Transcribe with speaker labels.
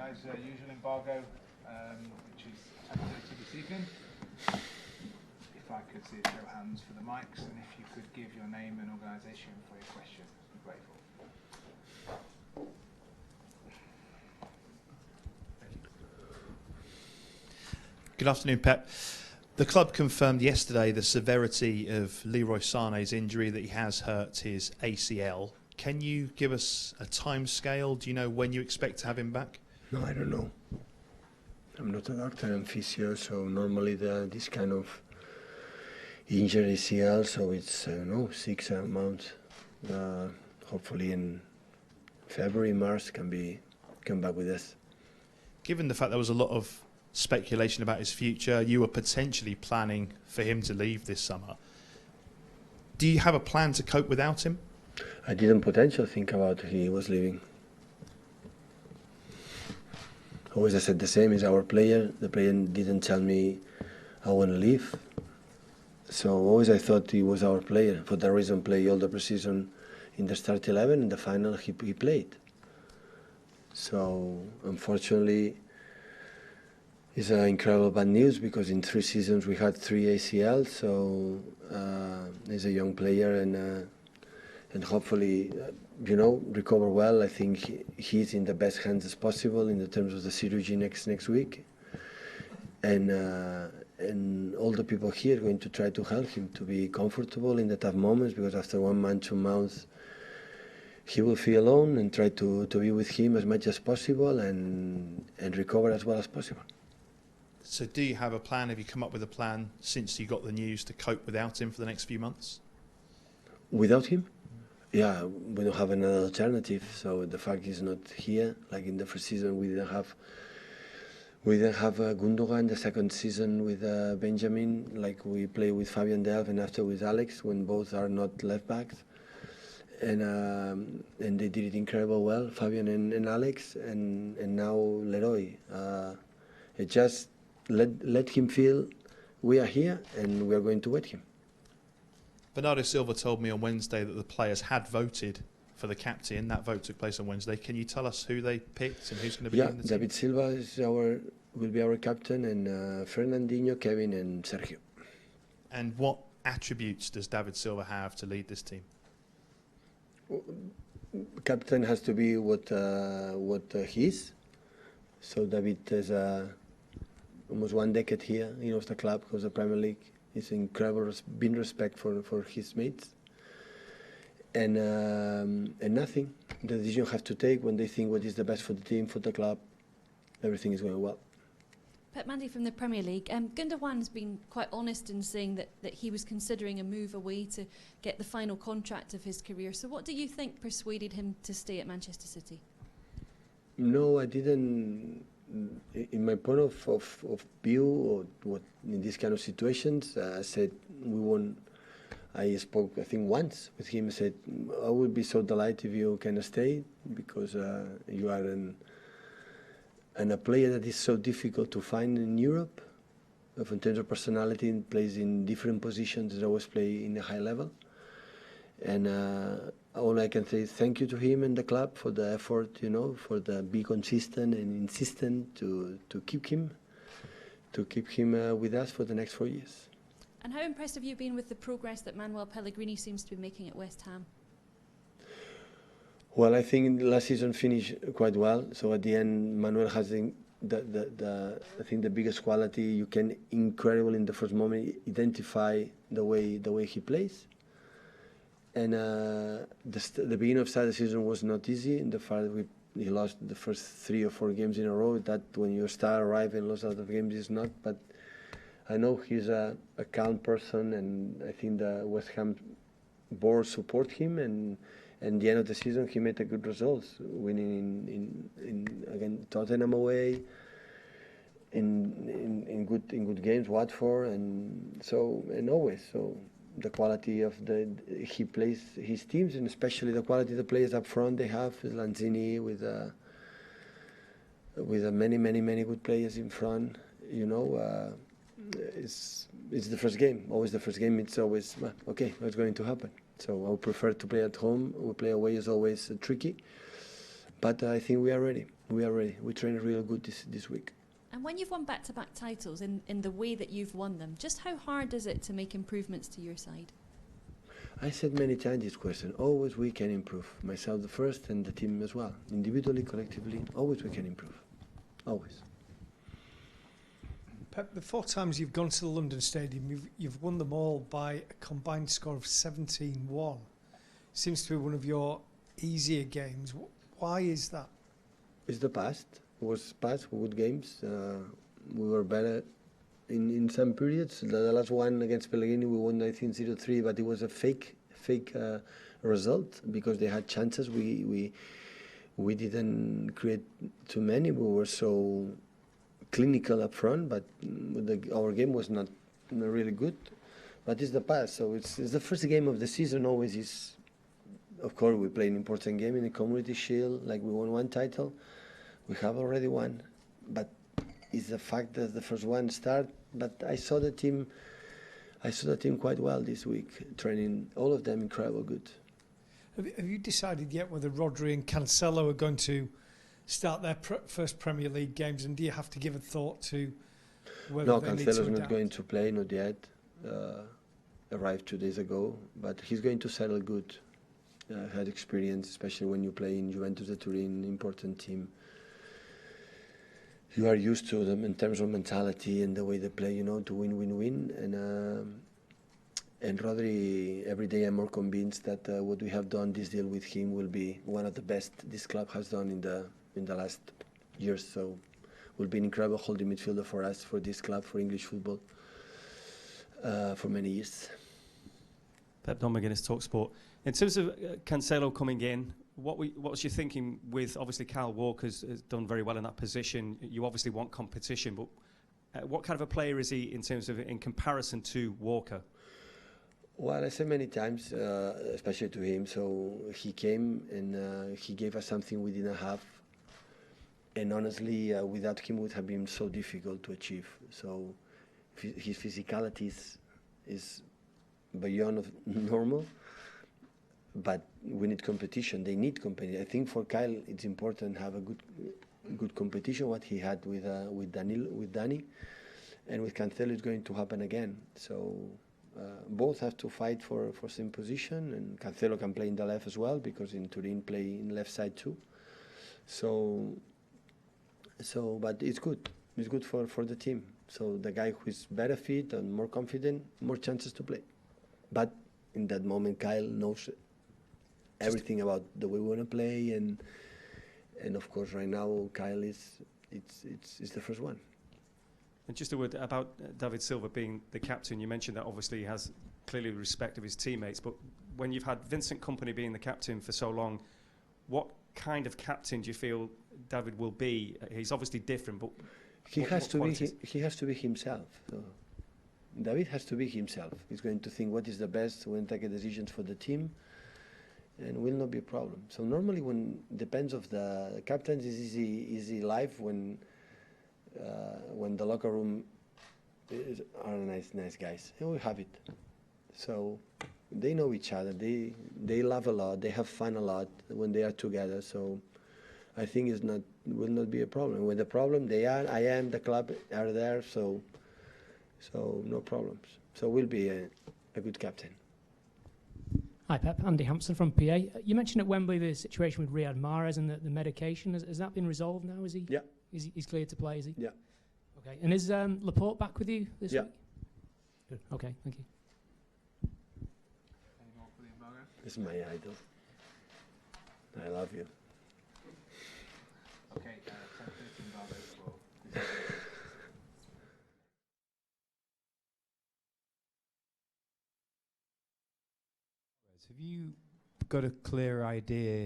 Speaker 1: guys' usual embargo, which is 10:30 this evening. If I could see a show of hands for the mics, and if you could give your name and organisation for your question, I'd be grateful.
Speaker 2: Good afternoon, Pep. The club confirmed yesterday the severity of Leroy Sane's injury, that he has hurt his ACL. Can you give us a time scale? Do you know when you expect to have him back?
Speaker 3: No, I don't know. I'm not a doctor, I'm physio, so normally this kind of injury ACL, so it's 6 months. Hopefully in February, March come back with us.
Speaker 2: Given the fact there was a lot of speculation about his future, you were potentially planning for him to leave this summer. Do you have a plan to cope without him?
Speaker 3: I didn't potentially think about he was leaving. Always I said the same, is our player. The player didn't tell me I want to leave. So always I thought he was our player. For that reason, play all the preseason in the start 11. In the final, he played. So unfortunately, it's incredible bad news, because in 3 seasons we had 3 ACL. So he's a young player, and hopefully, recover well. I think he's in the best hands as possible in the terms of the surgery next week, and all the people here are going to try to help him to be comfortable in the tough moments, because after 1 month, 2 months, he will feel alone, and try to be with him as much as possible and recover as well as possible.
Speaker 2: So do you have a plan? Have you come up with a plan since you got the news to cope without him for the next few months?
Speaker 3: Without him? Yeah, we don't have another alternative. So the fact he's not here, like in the first season, we didn't have Gundogan. The second season with Benjamin, like we play with Fabian Delph, and after with Alex, when both are not left backs, and they did it incredible well, Fabian and Alex, and now Leroy. It just let him feel we are here and we are going to wait him.
Speaker 2: Bernardo Silva told me on Wednesday that the players had voted for the captain. That vote took place on Wednesday. Can you tell us who they picked and who's going to be in the team?
Speaker 3: David Silva will be our captain, and Fernandinho, Kevin, and Sergio.
Speaker 2: And what attributes does David Silva have to lead this team?
Speaker 3: Captain has to be what he is. So David has almost 1 decade here. He knows the club, knows the Premier League. He's incredible, been respect for his mates, and nothing. The decision have to take when they think what is the best for the team, for the club. Everything is going well.
Speaker 4: Pep, Mandy from the Premier League. Gundogan's been quite honest in saying that he was considering a move away to get the final contract of his career. So what do you think persuaded him to stay at Manchester City?
Speaker 3: No, I didn't. In my point of view, or what in these kind of situations, I said we won. I spoke, I think, once with him. I said I would be so delighted if you can stay, because you are a player that is so difficult to find in Europe. In terms of personality, plays in different positions, always play in a high level. And all I can say is thank you to him and the club for the effort, for the be consistent and insistent to keep him with us for the next 4 years.
Speaker 4: And how impressed have you been with the progress that Manuel Pellegrini seems to be making at West Ham?
Speaker 3: Well, I think last season finished quite well. So at the end, Manuel has I think the biggest quality. You can incredible in the first moment identify the way he plays. And the beginning of the season was not easy. In the fact he lost the first 3 or 4 games in a row. That when you start arriving and lose a lot of games is not. But I know he's a calm person, and I think the West Ham board support him. And at the end of the season, he made a good results, winning in again Tottenham away, in good games, Watford, and always so. The quality of he plays his teams, and especially the quality of the players up front they have, is Lanzini with many good players in front. It's the first game. Always the first game. It's always okay. What's going to happen? So I would prefer to play at home. We play away is always tricky. But I think we are ready. We are ready. We trained real good this week.
Speaker 4: And when you've won back-to-back titles in the way that you've won them, just how hard is it to make improvements to your side?
Speaker 3: I said many times this question. Always we can improve. Myself the first and the team as well. Individually, collectively, always we can improve. Always.
Speaker 5: Pep, the 4 times you've gone to the London Stadium, you've won them all by a combined score of 17-1. Seems to be one of your easier games. Why is that?
Speaker 3: It's the past. It was past good games. We were better in some periods. The last one against Pellegrini, we won, I think, 0-3, but it was a fake result because they had chances. We didn't create too many. We were so clinical up front, but our game was not really good. But it's the past, so it's the first game of the season. Always is. Of course, we play an important game in the Community Shield, like we won 1 title. We have already won, but it's the fact that the first one start. But I saw the team quite well this week, training all of them incredible good.
Speaker 5: Have you decided yet whether Rodri and Cancelo are going to start their first Premier League games, and do you have to give a thought to whether
Speaker 3: No,
Speaker 5: they need to
Speaker 3: Cancelo's
Speaker 5: adapt?
Speaker 3: not going to play, not yet. Arrived 2 days ago, but he's going to settle good. Had experience, especially when you play in Juventus de Turin, important team. You are used to them in terms of mentality and the way they play, to win. And Rodri, every day I'm more convinced that what we have done, this deal with him, will be one of the best this club has done in the last years. So, will be an incredible holding midfielder for us, for this club, for English football, for many years.
Speaker 6: Pep, Don McGuinness, TalkSport. In terms of Cancelo coming in, what was your thinking with, obviously, Kyle Walker's has done very well in that position. You obviously want competition, but what kind of a player is he in terms of, in comparison to Walker?
Speaker 3: Well, I said many times, especially to him, so he came and he gave us something we didn't have. And honestly, without him, it would have been so difficult to achieve. So his physicality is beyond of normal. But we need competition. They need competition. I think for Kyle, it's important to have a good competition. What he had with Dani, and with Cancelo, is going to happen again. So both have to fight for same position, and Cancelo can play in the left as well because in Turin play in left side too. So, but it's good. It's good for the team. So the guy who is better fit and more confident, more chances to play. But in that moment, Kyle knows everything about the way we want to play, and of course right now Kyle is the first one.
Speaker 6: And just a word about David Silva being the captain. You mentioned that obviously he has clearly respect of his teammates, but when you've had Vincent Kompany being the captain for so long, what kind of captain do you feel David will be? He's obviously different, but
Speaker 3: he has to be himself. So David has to be himself. He's going to think what is the best when take decisions for the team, and will not be a problem. So normally, when depends of the captains, is easy life when the locker room are nice guys, and we have it. So they know each other. They laugh a lot. They have fun a lot when they are together. So I think will not be a problem. When the problem I am, the club are there. So no problems. So we'll be a good captain.
Speaker 7: Hi Pep, Andy Hampson from PA. You mentioned at Wembley the situation with Riyad Mahrez and the medication. Has that been resolved now? Is he?
Speaker 3: Yeah.
Speaker 7: He's cleared to play, is he?
Speaker 3: Yeah.
Speaker 7: Okay. And is Laporte back with you this
Speaker 3: Yeah.
Speaker 7: week? Good. Okay, thank you.
Speaker 1: Any more for the embargo?
Speaker 3: This is my idol. I love you.
Speaker 1: Okay, 10:30 embargo for.
Speaker 8: Have you got a clear idea